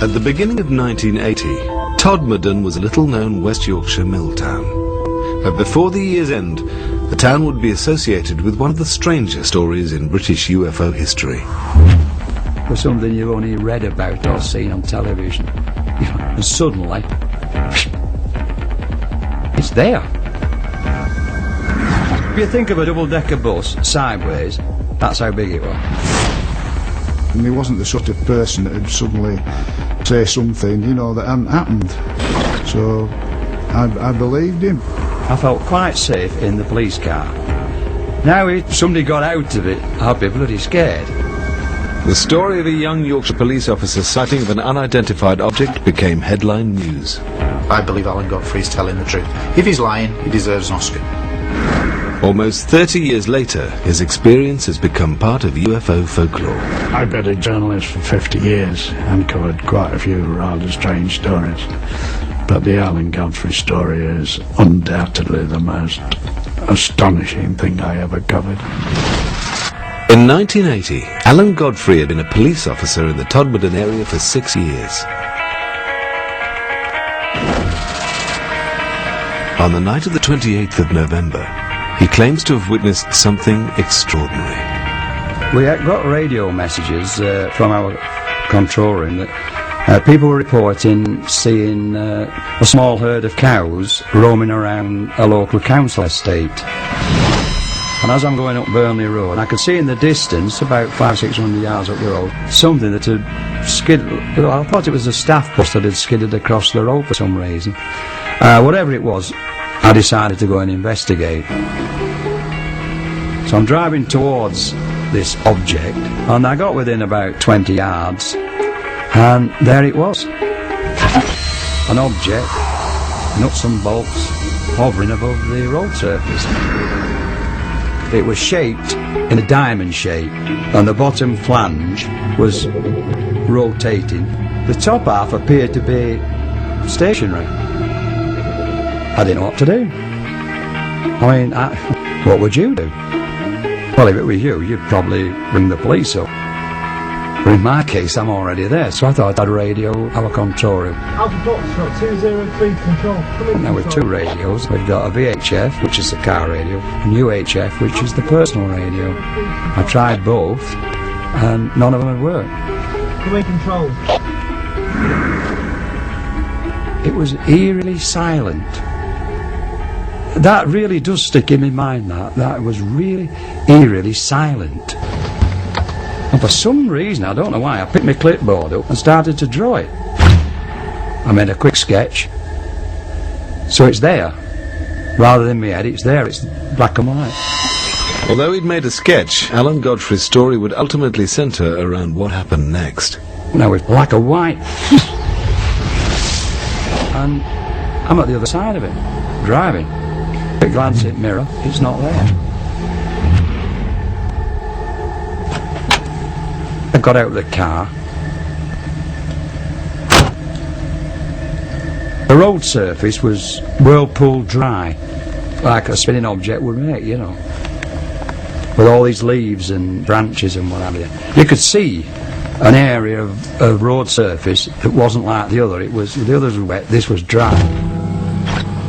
At the beginning of 1980, Todmorden was a little-known West Yorkshire mill town. But before the year's end, the town would be associated with one of the stranger stories in British UFO history. For something you've only read about or seen on television. And suddenly, it's there. If you think of a double-decker bus sideways, that's how big it was. And he wasn't the sort of person that would suddenly say something, you know, that hadn't happened. So I believed him. I felt quite safe in the police car. Now if somebody got out of it, I'd be bloody scared. The story of a young Yorkshire police officer's sighting of an unidentified object became headline news. I believe Alan Godfrey is telling the truth. If he's lying, he deserves an Oscar. Almost 30 years later, his experience has become part of UFO folklore. I've been a journalist for 50 years and covered quite a few rather strange stories. But the Alan Godfrey story is undoubtedly the most astonishing thing I ever covered. In 1980, Alan Godfrey had been a police officer in the Todmorden area for 6 years. On the night of the 28th of November, he claims to have witnessed something extraordinary. We had got radio messages from our control room that people were reporting seeing a small herd of cows roaming around a local council estate. And as I'm going up Burnley Road, I could see in the distance, about 500-600 yards up the road, something that had skidded. I thought it was a staff bus that had skidded across the road for some reason. Whatever it was, I decided to go and investigate. So I'm driving towards this object, and I got within about 20 yards, and there it was. An object, nuts and bolts, hovering above the road surface. It was shaped in a diamond shape, and the bottom flange was rotating. The top half appeared to be stationary. I didn't know what to do. I mean, what would you do? Well, if it were you, you'd probably ring the police up. But in my case, I'm already there, so I thought I'd radio our control room. Alpha Foxtrot 203 control. Now with two radios, we've got a VHF, which is the car radio, and UHF, which is the personal radio. I tried both, and none of them had worked. Command control. It was eerily silent. That really does stick in my mind, that was really eerily silent. And for some reason, I don't know why, I picked my clipboard up and started to draw it. I made a quick sketch. So it's there. Rather than my head, it's there, it's black and white. Although he'd made a sketch, Alan Godfrey's story would ultimately centre around what happened next. Now it's black and white. And I'm at the other side of it, driving. Quick glance at the mirror, it's not there. I got out of the car. The road surface was whirlpool dry, like a spinning object would make, you know, with all these leaves and branches and what have you. You could see an area of road surface that wasn't like the other. The others were wet, this was dry.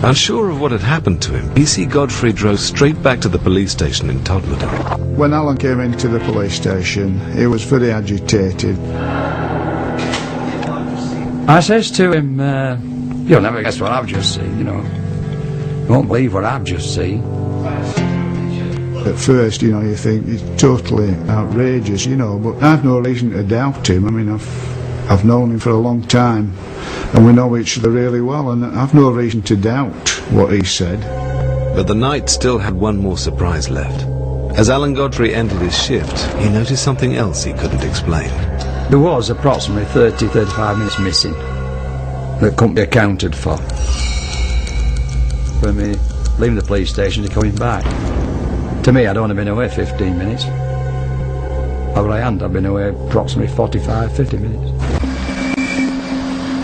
Unsure of what had happened to him, PC Godfrey drove straight back to the police station in Todmorden. When Alan came into the police station, he was very agitated. I says to him, you'll never guess what I've just seen, you know. You won't believe what I've just seen. At first, you know, you think it's totally outrageous, you know, but I've no reason to doubt him. I mean, I've known him for a long time, and we know each other really well, and I've no reason to doubt what he said. But the night still had one more surprise left. As Alan Godfrey ended his shift, he noticed something else he couldn't explain. There was approximately 30-35 minutes missing that couldn't be accounted for. From me leaving the police station to coming back. To me, I'd only been away 15 minutes. Over my hand, I'd been away approximately 45-50 minutes.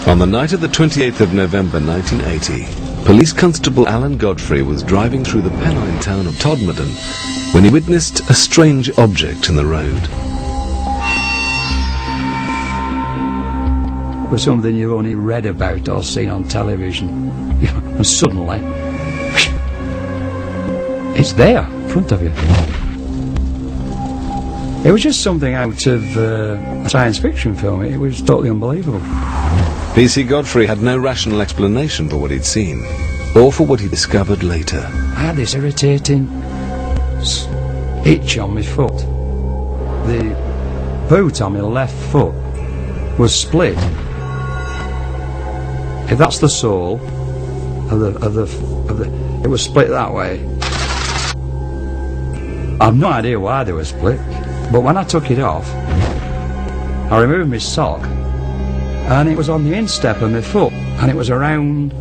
On the night of the 28th of November 1980, Police Constable Alan Godfrey was driving through the Pennine town of Todmorden when he witnessed a strange object in the road. was something you've only read about or seen on television. And suddenly, it's there, in front of you. It was just something out of a science fiction film. It was totally unbelievable. P.C. Godfrey had no rational explanation for what he'd seen, or for what he discovered later. I had this irritating itch on my foot. The boot on my left foot was split. If that's the sole of the, it was split that way. I've no idea why they were split, but when I took it off, I removed my sock, and it was on the instep of my foot, and it was a round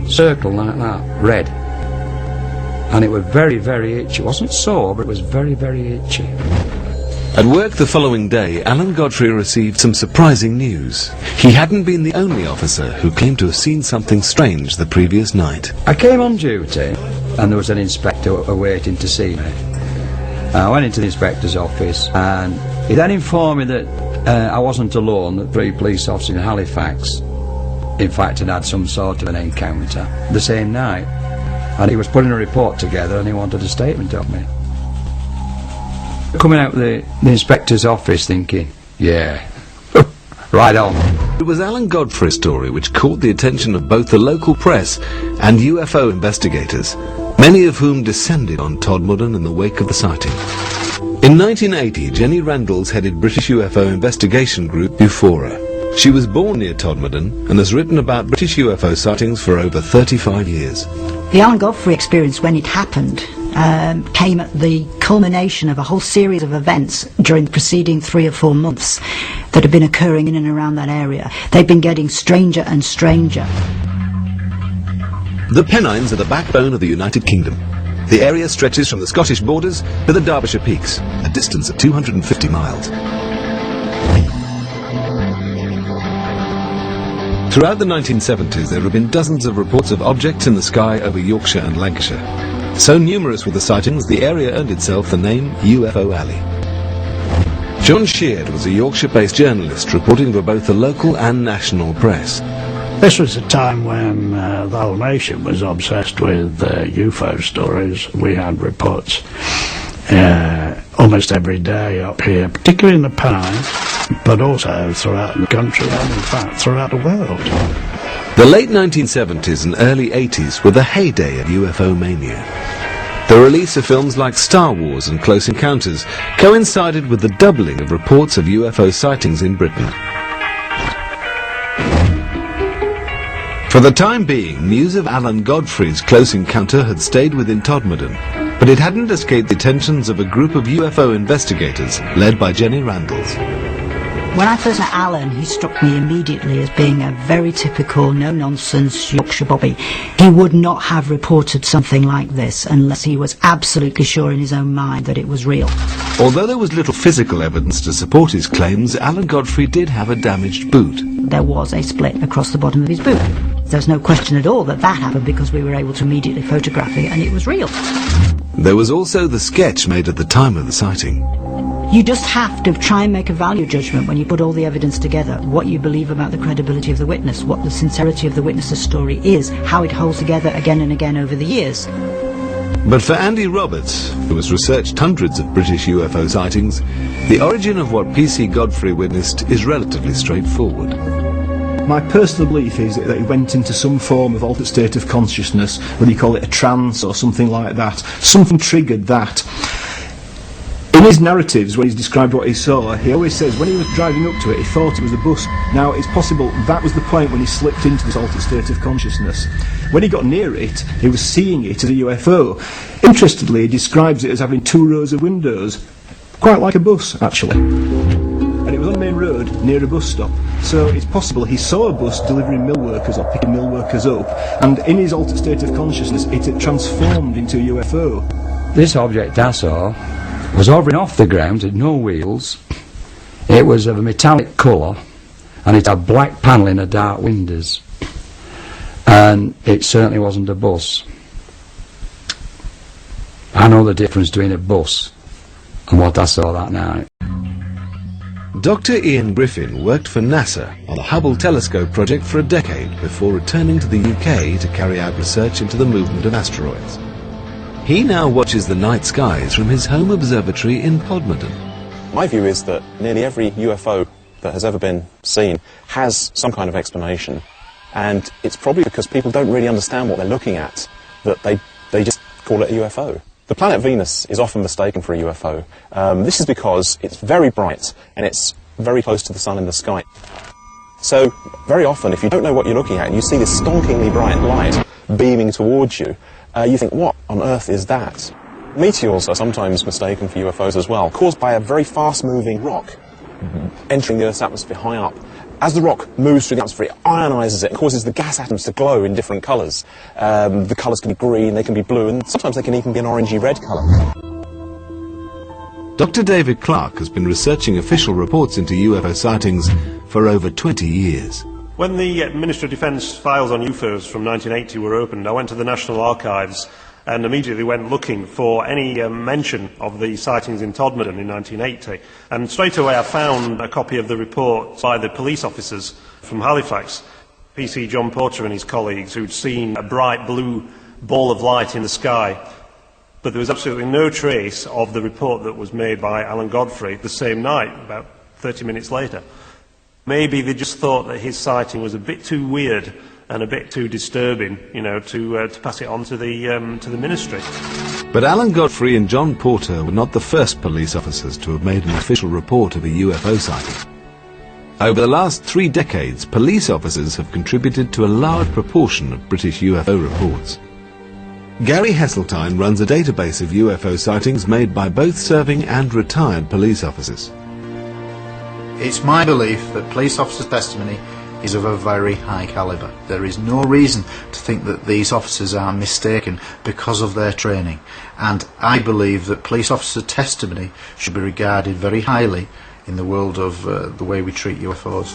circle like that, red, and it was very, very itchy. It wasn't sore, but it was very, very itchy. At work the following day, Alan Godfrey received some surprising news. He hadn't been the only officer who claimed to have seen something strange the previous night. I came on duty, and there was an inspector awaiting to see me. I went into the inspector's office, and he then informed me that I wasn't alone, that 3 police officers in Halifax, in fact, had some sort of an encounter the same night. And he was putting a report together, and he wanted a statement of me. Coming out the inspector's office thinking, yeah, right on. It was Alan Godfrey's story which caught the attention of both the local press and UFO investigators, many of whom descended on Todmorden in the wake of the sighting. In 1980, Jenny Randalls headed British UFO investigation group Ufora. She was born near Todmorden and has written about British UFO sightings for over 35 years. The Alan Godfrey experience, when it happened, came at the culmination of a whole series of events during the preceding 3 or 4 months that had been occurring in and around that area. They've been getting stranger and stranger. The Pennines are the backbone of the United Kingdom. The area stretches from the Scottish borders to the Derbyshire Peaks, a distance of 250 miles. Throughout the 1970s, there have been dozens of reports of objects in the sky over Yorkshire and Lancashire. So numerous were the sightings, the area earned itself the name UFO Alley. John Sheard was a Yorkshire-based journalist reporting for both the local and national press. This was a time when the whole nation was obsessed with UFO stories. We had reports almost every day up here, particularly in the Pennines, but also throughout the country and in fact throughout the world. The late 1970s and early 80s were the heyday of UFO mania. The release of films like Star Wars and Close Encounters coincided with the doubling of reports of UFO sightings in Britain. For the time being, news of Alan Godfrey's close encounter had stayed within Todmorden, but it hadn't escaped the attentions of a group of UFO investigators led by Jenny Randalls. When I first met Alan, he struck me immediately as being a very typical, no-nonsense Yorkshire bobby. He would not have reported something like this unless he was absolutely sure in his own mind that it was real. Although there was little physical evidence to support his claims, Alan Godfrey did have a damaged boot. There was a split across the bottom of his boot. There's no question at all that that happened because we were able to immediately photograph it and it was real. There was also the sketch made at the time of the sighting. You just have to try and make a value judgment when you put all the evidence together, what you believe about the credibility of the witness, what the sincerity of the witness's story is, how it holds together again and again over the years. But for Andy Roberts, who has researched hundreds of British UFO sightings, the origin of what P.C. Godfrey witnessed is relatively straightforward. My personal belief is that he went into some form of altered state of consciousness, whether you call it a trance or something like that. Something triggered that. In his narratives, when he's described what he saw, he always says when he was driving up to it, he thought it was a bus. Now, it's possible that was the point when he slipped into this altered state of consciousness. When he got near it, he was seeing it as a UFO. Interestingly, he describes it as having 2 rows of windows, quite like a bus, actually. And it was on the main road, near a bus stop. So it's possible he saw a bus delivering mill workers or picking mill workers up, and in his altered state of consciousness, it had transformed into a UFO. This object I saw was hovering off the ground, had no wheels. It was of a metallic colour and it had black panelling and dark windows, and it certainly wasn't a bus. I know the difference between a bus and what I saw that night. Dr. Ian Griffin worked for NASA on the Hubble telescope project for a decade before returning to the UK to carry out research into the movement of asteroids. He now watches the night skies from his home observatory in Todmorden. My view is that nearly every UFO that has ever been seen has some kind of explanation, and it's probably because people don't really understand what they're looking at that they just call it a UFO. The planet Venus is often mistaken for a UFO. This is because it's very bright and it's very close to the sun in the sky. So very often, if you don't know what you're looking at and you see this stonkingly bright light beaming towards you, you think, what on earth is that? Meteors are sometimes mistaken for UFOs as well, caused by a very fast-moving rock entering the Earth's atmosphere high up. As the rock moves through the atmosphere, it ionises it and causes the gas atoms to glow in different colours. The colours can be green, they can be blue, and sometimes they can even be an orangey-red colour. Dr. David Clark has been researching official reports into UFO sightings for over 20 years. When the Ministry of Defence files on UFOs from 1980 were opened, I went to the National Archives and immediately went looking for any mention of the sightings in Todmorden in 1980. And straight away I found a copy of the report by the police officers from Halifax, PC John Porter and his colleagues, who'd seen a bright blue ball of light in the sky. But there was absolutely no trace of the report that was made by Alan Godfrey the same night, about 30 minutes later. Maybe they just thought that his sighting was a bit too weird and a bit too disturbing, you know, to pass it on to the ministry. But Alan Godfrey and John Porter were not the first police officers to have made an official report of a UFO sighting. Over the last 3 decades, police officers have contributed to a large proportion of British UFO reports. Gary Heseltine runs a database of UFO sightings made by both serving and retired police officers. It's my belief that police officers' testimony is of a very high calibre. There is no reason to think that these officers are mistaken because of their training, and I believe that police officers' testimony should be regarded very highly in the world of the way we treat UFOs.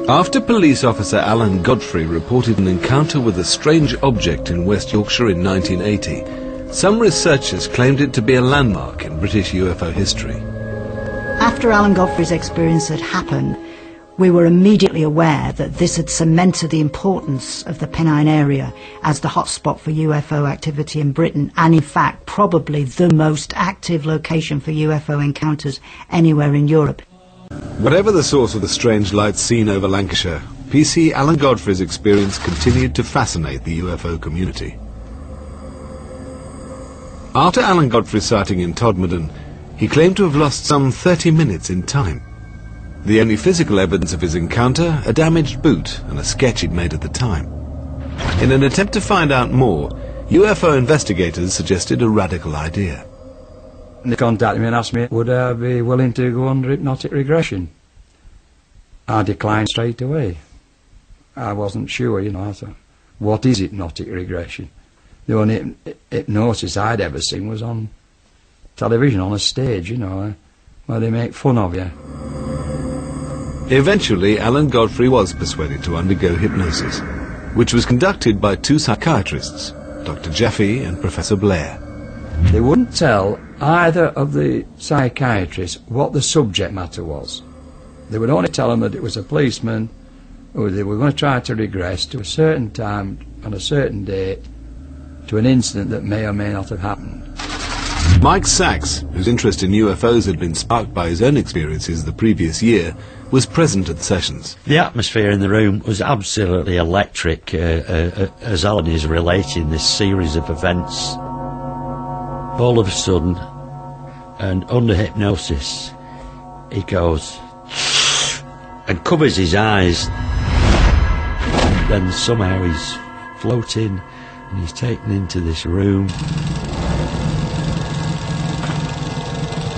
After police officer Alan Godfrey reported an encounter with a strange object in West Yorkshire in 1980, some researchers claimed it to be a landmark in British UFO history. After Alan Godfrey's experience had happened, we were immediately aware that this had cemented the importance of the Pennine area as the hotspot for UFO activity in Britain, and in fact probably the most active location for UFO encounters anywhere in Europe. Whatever the source of the strange lights seen over Lancashire, PC Alan Godfrey's experience continued to fascinate the UFO community. After Alan Godfrey's sighting in Todmorden, he claimed to have lost some 30 minutes in time. The only physical evidence of his encounter, a damaged boot and a sketch he'd made at the time. In an attempt to find out more, UFO investigators suggested a radical idea. They contacted me and asked me, would I be willing to go under hypnotic regression? I declined straight away. I wasn't sure, you know. I thought, what is hypnotic regression? The only hypnosis I'd ever seen was on television, on a stage, you know, where they make fun of you. Eventually, Alan Godfrey was persuaded to undergo hypnosis, which was conducted by 2 psychiatrists, Dr. Jeffy and Professor Blair. They wouldn't tell either of the psychiatrists what the subject matter was. They would only tell them that it was a policeman who they were going to try to regress to a certain time on a certain date to an incident that may or may not have happened. Mike Sachs, whose interest in UFOs had been sparked by his own experiences the previous year, was present at the sessions. The atmosphere in the room was absolutely electric as Alan is relating this series of events. All of a sudden, and under hypnosis, he goes and covers his eyes. Then somehow he's floating and he's taken into this room.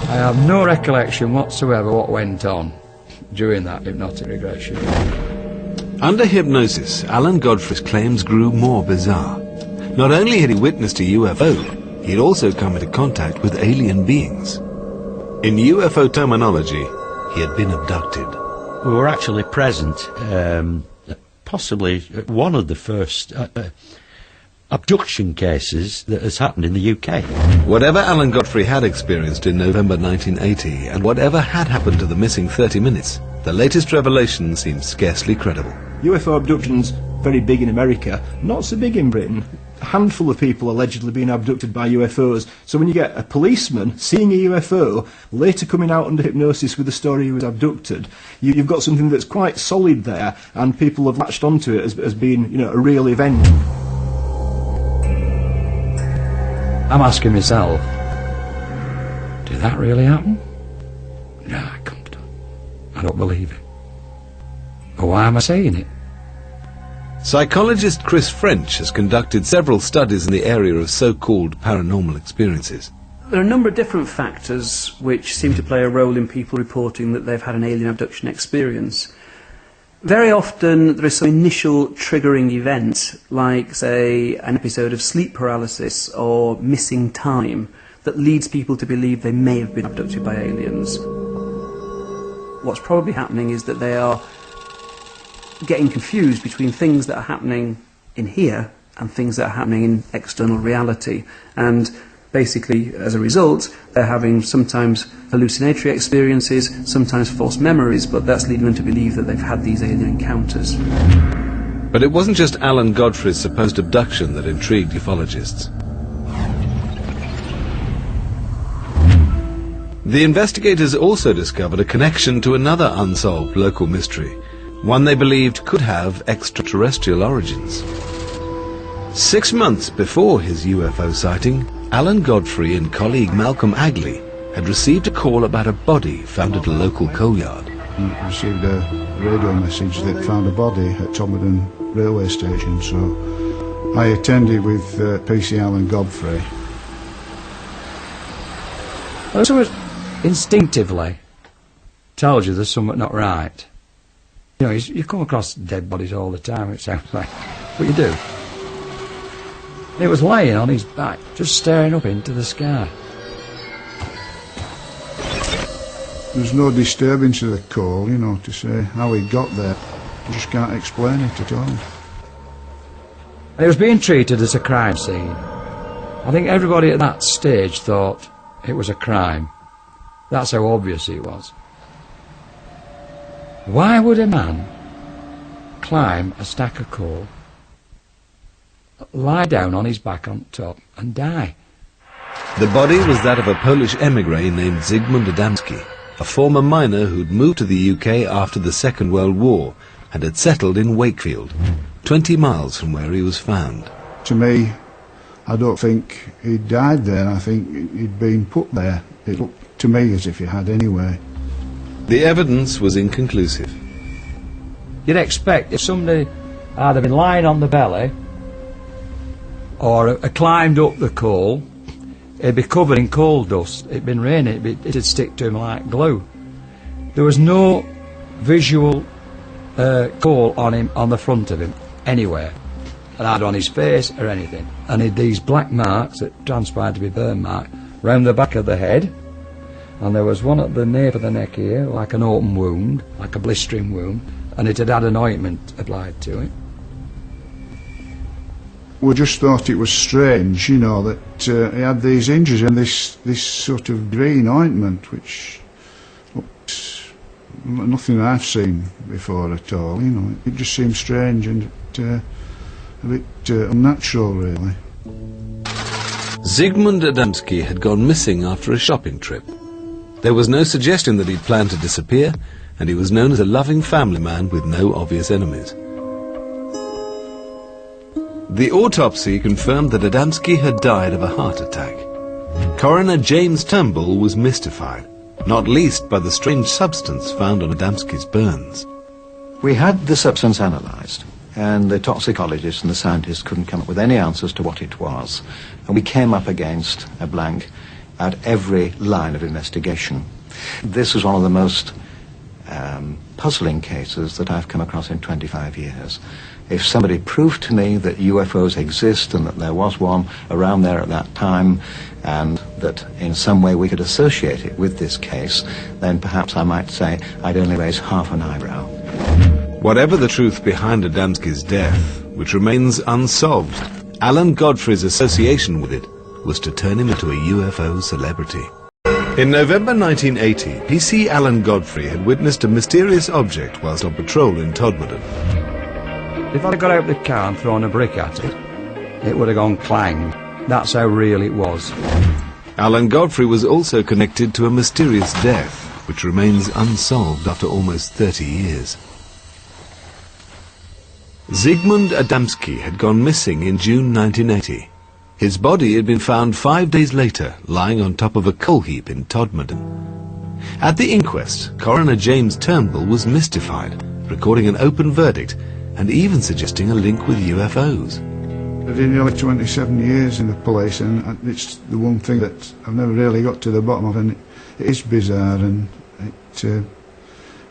I have no recollection whatsoever what went on during that hypnotic regression. Under hypnosis, Alan Godfrey's claims grew more bizarre. Not only had he witnessed a UFO, he had also come into contact with alien beings. In UFO terminology, he had been abducted. We were actually present, possibly one of the first abduction cases that has happened in the UK. Whatever Alan Godfrey had experienced in November 1980, and whatever had happened to the missing 30 minutes, the latest revelation seems scarcely credible. UFO abductions, very big in America, not so big in Britain. A handful of people allegedly being abducted by UFOs. So when you get a policeman seeing a UFO, later coming out under hypnosis with the story he was abducted, you've got something that's quite solid there, and people have latched onto it as being, you know, a real event. I'm asking myself, did that really happen? No, I can't. I don't believe it. But why am I saying it? Psychologist Chris French has conducted several studies in the area of so-called paranormal experiences. There are a number of different factors which seem to play a role in people reporting that they've had an alien abduction experience. Very often there is some initial triggering event, like, say, an episode of sleep paralysis or missing time, that leads people to believe they may have been abducted by aliens. What's probably happening is that they are getting confused between things that are happening in here and things that are happening in external reality. And basically, as a result, they're having sometimes hallucinatory experiences, sometimes false memories, but that's leading them to believe that they've had these alien encounters. But it wasn't just Alan Godfrey's supposed abduction that intrigued ufologists. The investigators also discovered a connection to another unsolved local mystery, one they believed could have extraterrestrial origins. 6 months before his UFO sighting, Alan Godfrey and colleague Malcolm Agley had received a call about a body found at a local coal yard. He received a radio message that found a body at Todmorden railway station, so I attended with PC Alan Godfrey. So it instinctively tells you there's something not right. You know, you come across dead bodies all the time, it sounds like, but you do. He was laying on his back, just staring up into the sky. There's no disturbance of the call, you know, to say how he got there. You just can't explain it at all. And it was being treated as a crime scene. I think everybody at that stage thought it was a crime. That's how obvious it was. Why would a man climb a stack of coal, lie down on his back on top and die? The body was that of a Polish emigre named Zygmunt Adamski, a former miner who'd moved to the UK after the Second World War and had settled in Wakefield, 20 miles from where he was found. To me, I don't think he'd died there. I think he'd been put there. It looked to me as if he had anyway. The evidence was inconclusive. You'd expect if somebody had been lying on the belly or climbed up the coal, it'd be covered in coal dust. It'd been raining, it'd stick to him like glue. There was no visual coal on him, on the front of him, anywhere. And either on his face or anything. And he had these black marks that transpired to be burn marks round the back of the head. And there was one at the nape of the neck here, like an open wound, like a blistering wound, and it had had an ointment applied to it. We just thought it was strange, you know, that he had these injuries and this sort of green ointment, which looked nothing I've seen before at all, you know. It just seemed strange and a bit unnatural, really. Zygmunt Adamski had gone missing after a shopping trip. There was no suggestion that he'd planned to disappear, and he was known as a loving family man with no obvious enemies. The autopsy confirmed that Adamski had died of a heart attack. Coroner James Turnbull was mystified, not least by the strange substance found on Adamski's burns. We had the substance analysed, and the toxicologists and the scientists couldn't come up with any answers to what it was. And we came up against a blank at every line of investigation. This was one of the most puzzling cases that I've come across in 25 years. If somebody proved to me that UFOs exist and that there was one around there at that time, and that in some way we could associate it with this case, then perhaps I might say I'd only raise half an eyebrow. Whatever the truth behind Adamski's death, which remains unsolved, Alan Godfrey's association with it was to turn him into a UFO celebrity. In November 1980, PC Alan Godfrey had witnessed a mysterious object whilst on patrol in Todmorden. If I'd got out the car and thrown a brick at it, it would have gone clang. That's how real it was. Alan Godfrey was also connected to a mysterious death, which remains unsolved after almost 30 years. Zygmunt Adamski had gone missing in June 1980. His body had been found 5 days later, lying on top of a coal heap in Todmorden. At the inquest, Coroner James Turnbull was mystified, recording an open verdict and even suggesting a link with UFOs. I've been nearly 27 years in the police, and it's the one thing that I've never really got to the bottom of, and it is bizarre, and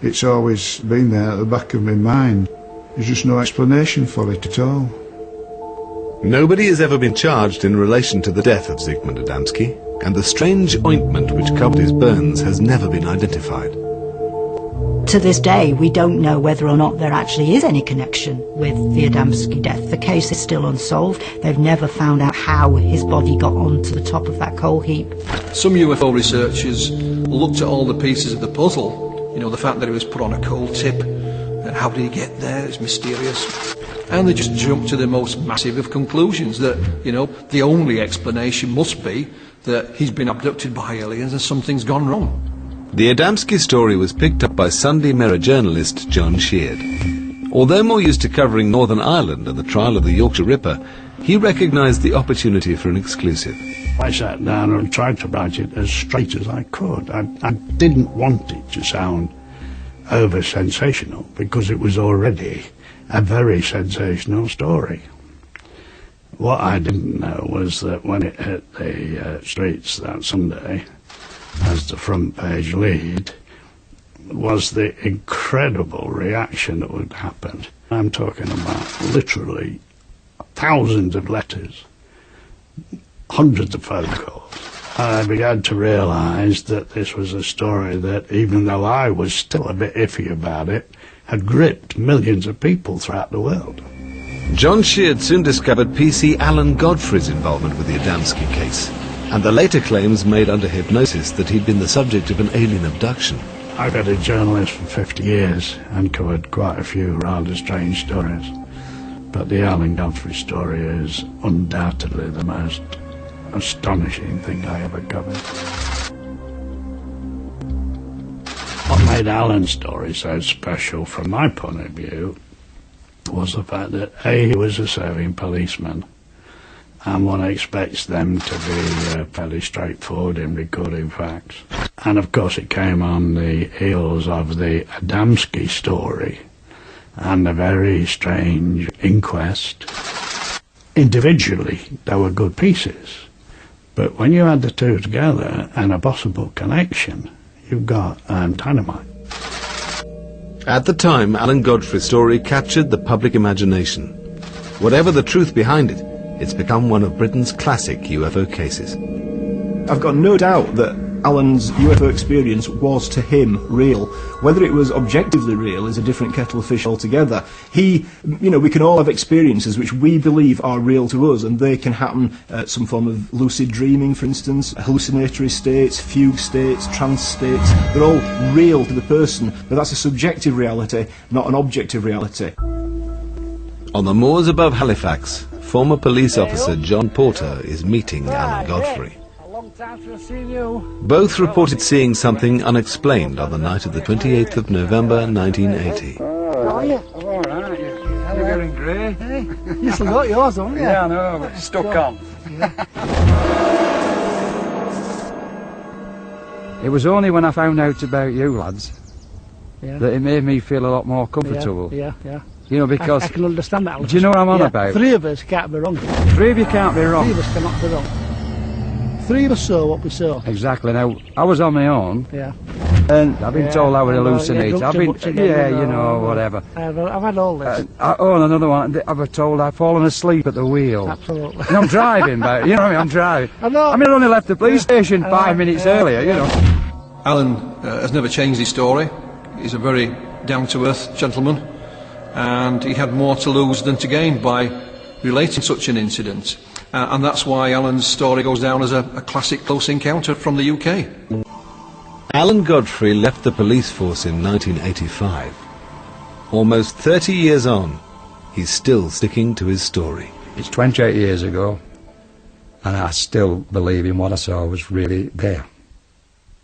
it's always been there at the back of my mind. There's just no explanation for it at all. Nobody has ever been charged in relation to the death of Zygmunt Adamski, and the strange ointment which covered his burns has never been identified. To this day, we don't know whether or not there actually is any connection with the Adamski death. The case is still unsolved. They've never found out how his body got onto the top of that coal heap. Some UFO researchers looked at all the pieces of the puzzle. You know, the fact that he was put on a coal tip, and how did he get there? It's mysterious. And they just jumped to the most massive of conclusions, that, you know, the only explanation must be that he's been abducted by aliens and something's gone wrong. The Adamski story was picked up by Sunday Mirror journalist John Sheard. Although more used to covering Northern Ireland and the trial of the Yorkshire Ripper, he recognised the opportunity for an exclusive. I sat down and tried to write it as straight as I could. I didn't want it to sound over-sensational, because it was already a very sensational story. What I didn't know was that when it hit the streets that Sunday, as the front page lead, was the incredible reaction that would happen. I'm talking about literally thousands of letters, hundreds of phone calls. And I began to realise that this was a story that, even though I was still a bit iffy about it, had gripped millions of people throughout the world. John Sheard soon discovered PC Alan Godfrey's involvement with the Adamski case, and the later claims made under hypnosis that he'd been the subject of an alien abduction. I've been a journalist for 50 years and covered quite a few rather strange stories, but the Alan Godfrey story is undoubtedly the most astonishing thing I ever covered. What made Alan's story so special from my point of view was the fact that A, he was a serving policeman, and one expects them to be fairly straightforward in recording facts. And of course it came on the heels of the Adamski story and a very strange inquest. Individually they were good pieces, but when you add the two together and a possible connection, you've got dynamite. At the time, Alan Godfrey's story captured the public imagination. Whatever the truth behind it, it's become one of Britain's classic UFO cases. I've got no doubt that Alan's UFO experience was to him real. Whether it was objectively real is a different kettle of fish altogether. We can all have experiences which we believe are real to us, and they can happen at some form of lucid dreaming, for instance, hallucinatory states, fugue states, trance states. They're all real to the person, but that's a subjective reality, not an objective reality. On the moors above Halifax, former police officer John Porter is meeting Alan Godfrey. Both reported seeing something unexplained on the night of the 28th of November 1980. Oh, yeah. All right, you're getting grey. Hey? You still got yours, haven't you? Yeah, I know, but stuck on. It was only when I found out about you lads that it made me feel a lot more comfortable. Yeah. You know, because... I can understand that. Do you know what I'm on about? Three of us can't be wrong. Three of you can't be wrong. Three of us cannot be wrong. Three of us saw what we saw. Exactly. Now, I was on my own. Yeah. And I've been told I would hallucinate. Whatever. I've had all this. And another one. I've been told I've fallen asleep at the wheel. Absolutely. And I'm driving, but you know what I mean? I'm driving. I know. I mean, I only left the police station 5 minutes earlier, you know. Alan has never changed his story. He's a very down-to-earth gentleman, and he had more to lose than to gain by relating such an incident. And that's why Alan's story goes down as a classic close encounter from the UK. Alan Godfrey left the police force in 1985. Almost 30 years on, he's still sticking to his story. It's 28 years ago, and I still believe in what I saw was really there.